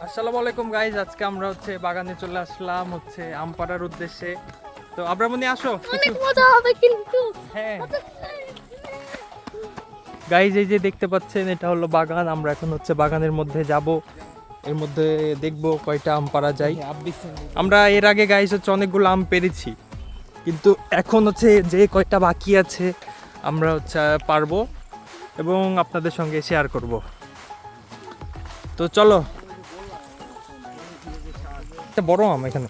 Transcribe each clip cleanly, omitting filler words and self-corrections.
আসসালামু আলাইকুম গাইজ, আজকে আমরা বাগানে চলে আসলাম আম পাড়ার উদ্দেশ্যে। তো আব্রামনি আসো, অনেক মজা হবে কিন্তু। হ্যাঁ গাইজ, এই যে দেখতে পাচ্ছেন এটা হলো বাগান। আমরা এখন বাগানের মধ্যে যাব, এর মধ্যে দেখব কয়টা আম পাড়া যায়। আমরা এর আগে গাইজ অনেকগুলো আম পেরেছি, কিন্তু এখন যে কয়টা বাকি আছে আমরা পারবো এবং আপনাদের সঙ্গে শেয়ার করব। তো চলো, একটা বড় আম এখানে।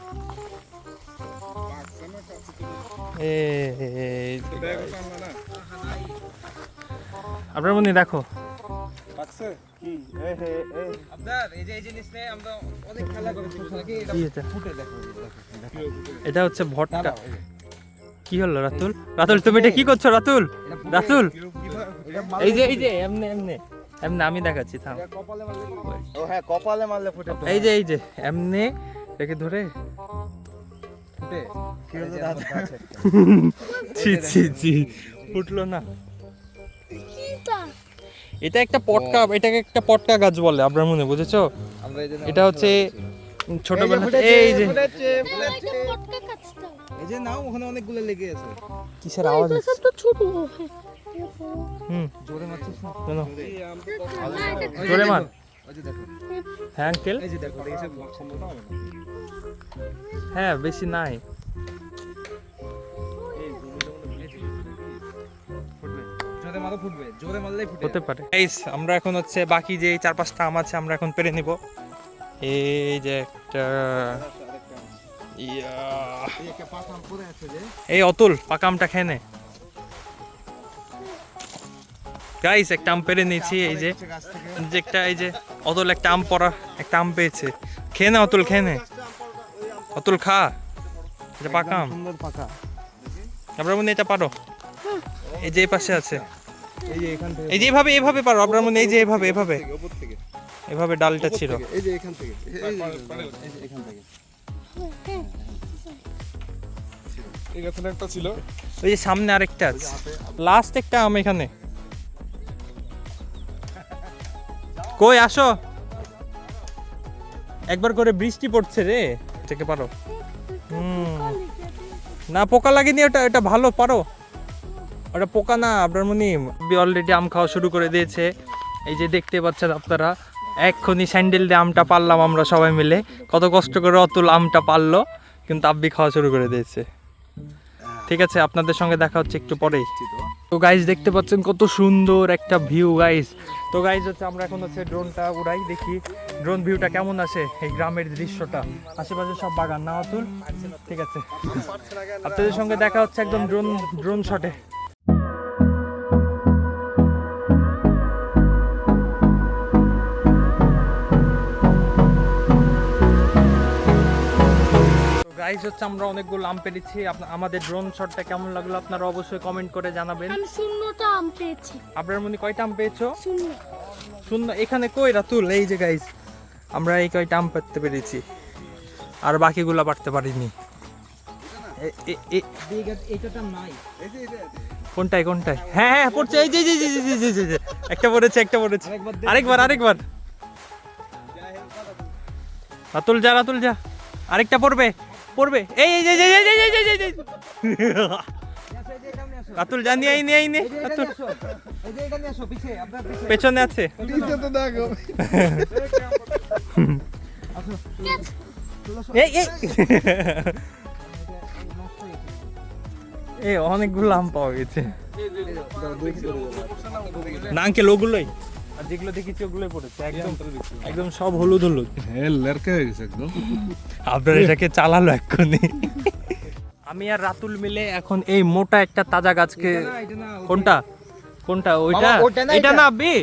আপনার মনে দেখো, এটা ভটকা। কি হলো রাতুল? রাতুল তুমি এটা কি করছো? রাতুল, রাতুল এই যে এমনি এমনি এমনি আমি দেখাচ্ছি, থাম। এই যে এমনি রেখে ধরে ফুটলো না। এটা একটা পটকা, এটাকে একটা পটকা গাছ বলে আপনার মনে, বুঝেছো? এটা ছোটবেলা এই যে নাও, ওখানে অনেকগুলো লেগে আছে। কিসের আওয়াজ হচ্ছে? জোরে মারছিস না কেন? জোরে মার। হ্যাঁ আঙ্কেল, হ্যাঁ বেশি নাই। হতে পারে। আমরা এখন বাকি যে 4-5টা আম আছে আমরা এখন পেরে নিব। এই যে একটা, এই অতুল পাকা আমটা খেয়ে নে। গাইস একটা আম পেরে নিয়েছি। এই যে একটা, এই যে অতুল একটা আম পড়া একটা আম পেয়েছে। খেয়ে নে অতুল, খেয়ে নে অতুল, খা। এটা পাকা আম, আপনার মনে এটা পারো। এই যে এই পাশে আছে, এই যে এভাবে এভাবে পারো আপনার মনে। এই যে এভাবে এভাবে এভাবে ডালটা ছিল। এই যে এখান থেকে, এখান থেকে এখানে একটা ছিল, ওই যে সামনে আরেকটা আছে, লাস্ট একটা আম এখানে। কই আসো, একবার করে বৃষ্টি পড়ছে রে, থেকে পারো। না পোকা লাগেনি, ওটা এটা ভালো পারো, ওটা পোকা না আপনার মনি। অলরেডি আম খাওয়া শুরু করে দিয়েছে। এই যে দেখতে পাচ্ছেন আপনারা, এক্ষুনি স্যান্ডেল দিয়ে আমটা পারলাম আমরা সবাই মিলে। কত কষ্ট করে অতুল আমটা পারলো, কিন্তু আব্বি খাওয়া শুরু করে দিয়েছে। ঠিক আছে, আপনাদের সঙ্গে দেখা হচ্ছে একটু পরেই। তো গাইজ দেখতে পাচ্ছেন কত সুন্দর একটা ভিউ গাইজ। তো গাইজ আমরা এখন ড্রোনটা উড়াই, দেখি ড্রোন ভিউটা কেমন আসে। এই গ্রামের দৃশ্যটা, আশেপাশে সব বাগান না অতুল? ঠিক আছে, আপনাদের সঙ্গে দেখা হচ্ছে একদম ড্রোন শটে। গাইস আমরা অনেকগুলো আম পেরেছি। আমাদের ড্রোন শটটা কেমন লাগলো আপনারা অবশ্যই কমেন্ট করে জানাবেন। আমি শূন্যটা আম পেয়েছি। আপনার মনে কয়টা আম পেয়েছো? শূন্য। শূন্য? এখানে কই রাতুল? এই যে গাইস আমরা এই কয়টা আম পারতে পেরেছি, আর বাকিগুলো পারতে পারিনি। কোনটায় কোনটায়? হ্যাঁ হ্যাঁ পড়ছে, এই যে একটা পড়েছে, একটা পড়েছে। আরেকবার রাতুল যা, রাতুল যা, আরেকটা পড়বে পড়বে। এই রাতুল জানি এই নে রাতুল, পেছনে আছে। এই অনেকগুলো আম পাওয়া গেছে না আঙ্কেল, ওগুলোই। আর যেগুলো দেখেছি ওগুলোই পড়েছে, একদম একদম সব হলুদ হলুদ। হ্যাঁ লড়কা হয়ে গেছে একদম। আপনার এটাকে চালালো এক্ষুনি। আমি আর রাতুল মিলে এখন এই মোটা একটা তাজা গাছকে, কোনটা কোনটা ওইটা? এটা না বে,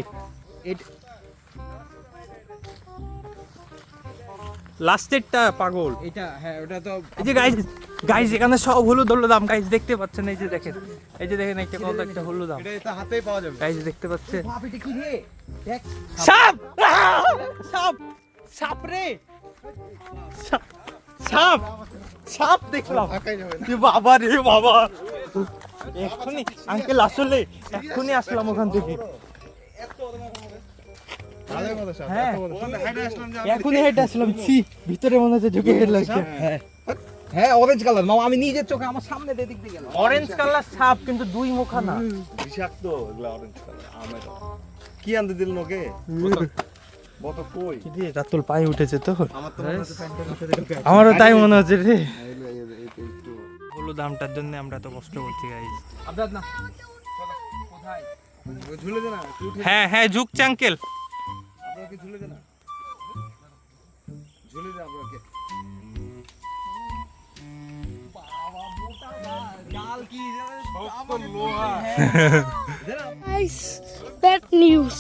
লাস্টেরটা পাগল এটা। হ্যাঁ ওটা তো। এই যে গাইস এখানে সব হলুদ হলুদ আম গাইস, দেখতে পাচ্ছেন? এই যে দেখেন, এই যে দেখেন একটা কত একটা হলুদ আম, এটা হাতেই পাওয়া যাবে গাইস দেখতে পাচ্ছেন? বাপ এটা কি রে? দেখ সাপ, সাপ, সাপ রে, সাপ, সাপ দেখলাম। বাবা রে বাবা, এক্ষুনি আঙ্কেল আসলে এক্ষুনি আসলাম ওখান থেকে। হ্যাঁ এখনই হেঁটে আসলাম, ছি ভিতরে মনে হচ্ছে ঢুকে গেল। হ্যাঁ অরেঞ্জ কালার মামা, আমি নিজের চোখে আমার সামনে দিয়ে দিক দিয়ে গেলাম। অরেঞ্জ কালার সাপ কিন্তু দুই মুখা না। বিষাক্ত এগুলা অরেঞ্জ কালার আমের। কি আনতে দিলেন ওকে? বত কই? কি দিয়ে রাতুল পায়ে উঠেছে তো, আমার তো মনে হচ্ছে প্যান্টের ভিতরে ঢুকে আছে। আমারও তাই মনে হচ্ছে রে। একটু হলুদ আমটার জন্য আমরা তো কষ্ট করছি গাইস। আবদাদ না কোথায় ঝুলে দে না, একটু উঠে হ্যাঁ হ্যাঁ ঝুঁকছে আঙ্কেল। আপনাকে ঝুলে দে না, ঝুলে দে আপনাকে। গাইস ব্যাড নিউজ,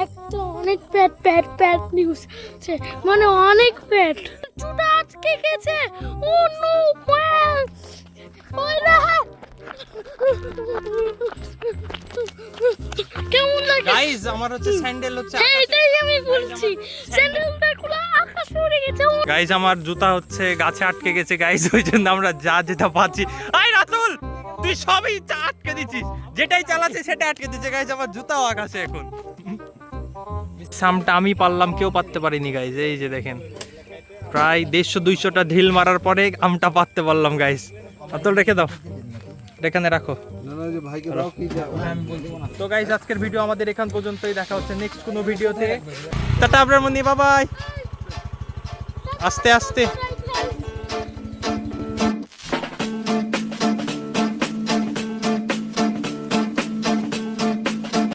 একটা অনেক ব্যাড নিউজ, মানে অনেক ব্যাড। জুতা আটকে গেছে। ও নো ম্যান, ওই না কেমন লাগে গাইস আমার হচ্ছে স্যান্ডেল হচ্ছে হ্যাঁ, এটাই আমি বলছি, স্যান্ডেলটা খুলে আকাশে উড়ে গেছে। গাইস আমার জুতা হচ্ছে গাছে আটকে গেছে গাইস, ওই জন্য আমরা যা যেটা পাচ্ছি। আই রাতুল তুই সবই আটকে দিছিস, যেটাই চালাচ্ছে সেটা আটকে দিচ্ছে গাইস। আমার জুতাও আকাশে এখন। সামটা আমি পারলাম, কেউ পারতে পারিনি গাইস। এই যে দেখেন প্রায় 150-200টা ঢিল মারার পরে আমটা পারতে পারলাম গাইস। রাতুল রেখে দাও, এখানে রাখো। না না, যে ভাইকে দাও কি যা আমি বলতে না। তো গাইস আজকের ভিডিও আমাদের এখান পর্যন্তই, দেখা হচ্ছে নেক্সট কোনো ভিডিওতে। টাটা আপনার মনি, বাই বাই। আস্তে আস্তে।